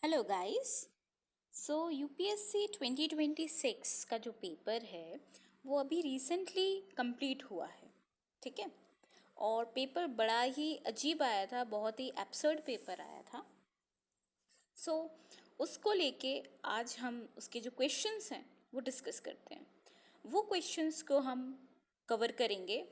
Hello guys. सो UPSC 2026 का जो paper है वो अभी रिसेंटली कंप्लीट हुआ है। ठीक है। और पेपर बड़ा ही अजीब आया था, बहुत ही एब्सर्ड पेपर आया था। सो उसको लेके आज हम उसके जो क्वेश्चंस हैं वो डिस्कस करते हैं। वो क्वेश्चंस को हम कवर करेंगे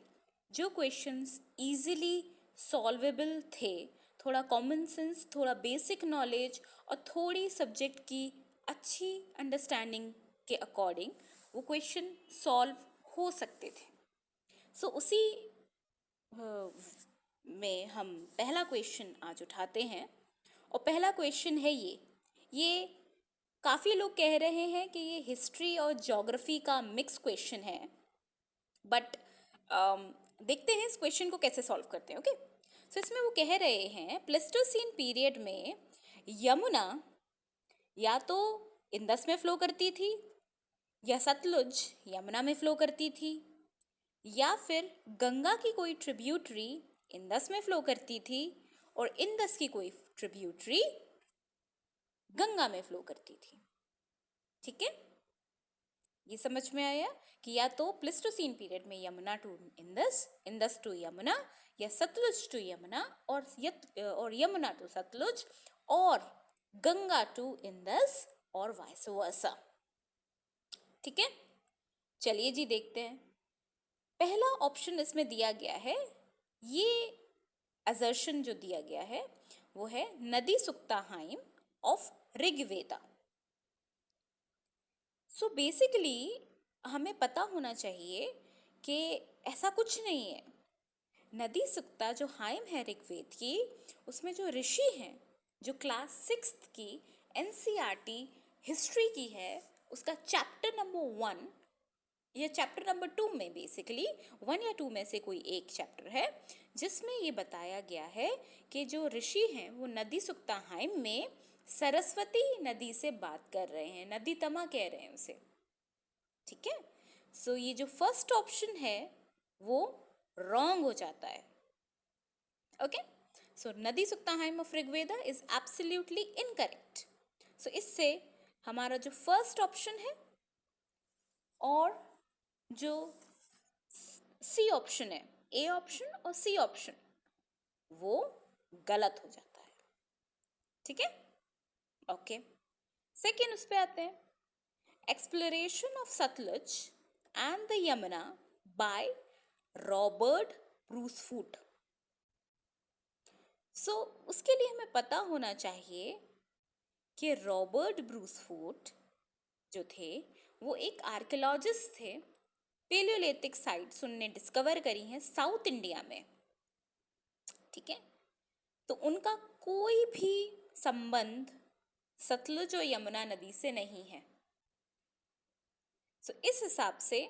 जो क्वेश्चंस इजीली सॉल्वेबल थे। थोड़ा कॉमन सेंस, थोड़ा बेसिक नॉलेज और थोड़ी सब्जेक्ट की अच्छी अंडरस्टैंडिंग के अकॉर्डिंग वो क्वेश्चन सॉल्व हो सकते थे। सो उसी में हम पहला क्वेश्चन आज उठाते हैं। और पहला क्वेश्चन है ये काफ़ी लोग कह रहे हैं कि ये हिस्ट्री और ज्योग्राफी का मिक्स क्वेश्चन है। बट देखते हैं इस क्वेश्चन को कैसे सॉल्व करते हैं। ओके। सो इसमें वो कह रहे हैं प्लेस्टोसीन पीरियड में यमुना या तो इंदस में फ्लो करती थी, या सतलुज यमुना में फ्लो करती थी, या फिर गंगा की कोई ट्रिब्यूटरी इंदस में फ्लो करती थी और इंदस की कोई ट्रिब्यूटरी गंगा में फ्लो करती थी। ठीक है। ये समझ में आया कि या तो प्लिस्टोसीन पीरियड में यमुना टू इंदस, इंदस टू यमुना, या सतलुज टू यमुना और यमुना टू सतलुज, और गंगा टू इंदस, और वाइस वर्सा। ठीक है। चलिए जी देखते हैं। पहला ऑप्शन इसमें दिया गया है, ये असर्शन जो दिया गया है वो है नदी Sukta hymn of Rigveda. So basically हमें पता होना चाहिए कि ऐसा कुछ नहीं है। नदी सुक्ता जो हाइम है ऋग्वेद की, उसमें जो ऋषि हैं, जो क्लास 6th की एनसीईआरटी हिस्ट्री की है, उसका चैप्टर नंबर 1 या चैप्टर नंबर 2 में, बेसिकली 1 या 2 में से कोई एक चैप्टर है जिसमें ये बताया गया है कि जो ऋषि हैं वो नदी सुक्ताहाइम में सरस्वती नदी से बात कर रहे हैं, नदी तमा कह रहे हैं उसे। ठीक है। सो ये जो फर्स्ट ऑप्शन है वो रॉन्ग हो जाता है। Okay. So Nadi Sukta hymn of Rigveda is absolutely incorrect. So इससे हमारा जो फर्स्ट ऑप्शन है और जो सी ऑप्शन है, ए ऑप्शन और सी ऑप्शन, वो गलत हो जाता है। ठीक है। ओके। सेकेंड उस पे आते हैं। Exploration of Sutlej and the Yamuna by Robert Bruce Foote. So उसके लिए हमें पता होना चाहिए कि रॉबर्ट ब्रूसफूट जो थे वो एक आर्कियोलॉजिस्ट थे। पेलियोलिथिक साइट्स उनने डिस्कवर करी हैं साउथ इंडिया में। ठीक है। तो उनका कोई भी संबंध सतलुज और यमुना नदी से नहीं है। सो इस हिसाब से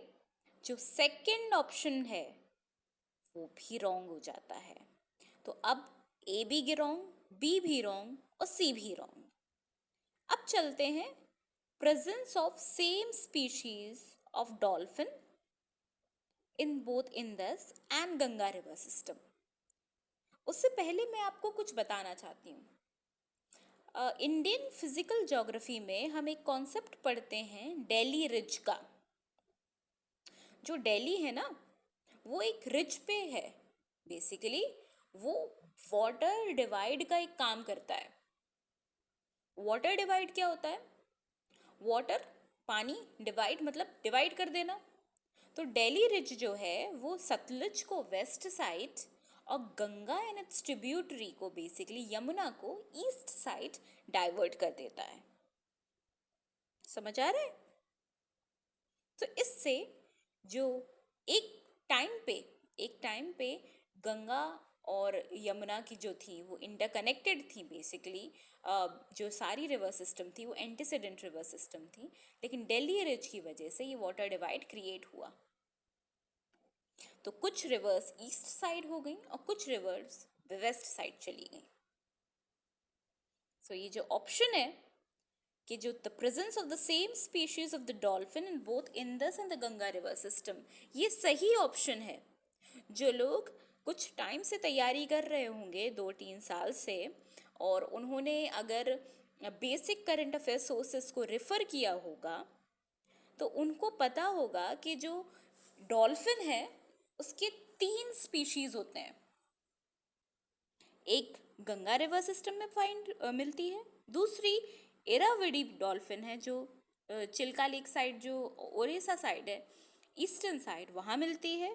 जो सेकंड ऑप्शन है वो भी रॉन्ग हो जाता है। तो अब ए भी रॉन्ग, बी भी रॉन्ग और सी भी रॉन्ग। अब चलते हैं presence of same species of dolphin in both Indus and Ganga river system. उससे पहले मैं आपको कुछ बताना चाहती हूँ। इंडियन फिजिकल ज्योग्राफी में हम एक कॉन्सेप्ट पढ़ते हैं डेली रिज का। जो दिल्ली है ना, वो एक रिज पे है। बेसिकली वो वाटर डिवाइड का एक काम करता है। वाटर डिवाइड क्या होता है? वाटर, पानी, डिवाइड मतलब डिवाइड कर देना। तो दिल्ली रिज जो है वो सतलुज को वेस्ट साइड और गंगा एंड इट्स ट्रिब्यूटरी को, बेसिकली यमुना को, ईस्ट साइड डाइवर्ट कर देता है। समझ आ रहा है? तो इससे जो एक टाइम पे गंगा और यमुना की जो थी वो इंटरकनेक्टेड थी। बेसिकली जो सारी रिवर सिस्टम थी वो एंटीसेडेंट रिवर सिस्टम थी, लेकिन दिल्ली रिज की वजह से ये वाटर डिवाइड क्रिएट हुआ। तो कुछ रिवर्स ईस्ट साइड हो गई और कुछ रिवर्स वेस्ट साइड चली गई। सो ये जो ऑप्शन है कि जो the presence of the same species of the dolphin in both Indus and the Ganga river system, ये सही ऑप्शन है। जो लोग कुछ टाइम से तैयारी कर रहे होंगे, 2-3 साल से, और उन्होंने अगर बेसिक करंट अफेयर सोर्सेस को रेफर किया होगा तो उनको पता होगा कि जो डॉल्फिन है उसके 3 स्पीशीज होते हैं। एक गंगा रिवर सिस्टम में मिलती है, दूसरी इरावदी डॉल्फिन है जो चिल्का लेक साइड, जो ओडिशा साइड है, ईस्टर्न साइड, वहाँ मिलती है।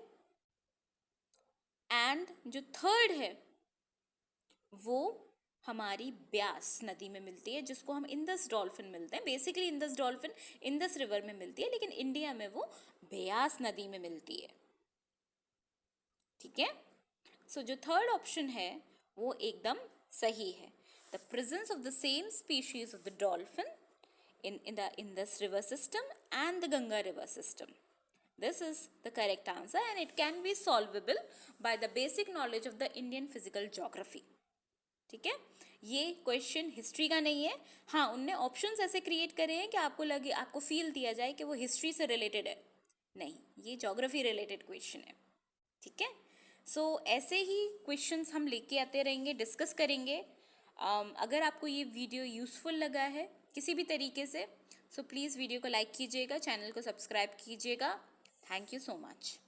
एंड जो थर्ड है वो हमारी ब्यास नदी में मिलती है, जिसको हम इंदस डॉल्फिन मिलते हैं। Basically Indus dolphin Indus river में मिलती है, लेकिन इंडिया में वो ब्यास नदी में मिलती है। ठीक है, सो जो थर्ड ऑप्शन है वो एकदम सही है। The presence of the same species of the dolphin in the Indus river system and the Ganga river system. This is the correct answer and it can be solvable by the basic knowledge of the Indian physical geography. ठीक है, ये question history का नहीं है। हाँ, उनने options ऐसे create करे हैं कि आपको लगे, आपको फील दिया जाए कि वो हिस्ट्री से रिलेटेड है। नहीं, ये ज्योग्राफी रिलेटेड क्वेश्चन है। ठीक है, सो ऐसे ही क्वेश्चंस हम लेके आते रहेंगे, डिस्कस करेंगे। अगर आपको ये वीडियो यूज़फुल लगा है किसी भी तरीके से, सो प्लीज़ वीडियो को लाइक कीजिएगा, चैनल को सब्सक्राइब कीजिएगा। Thank you so much.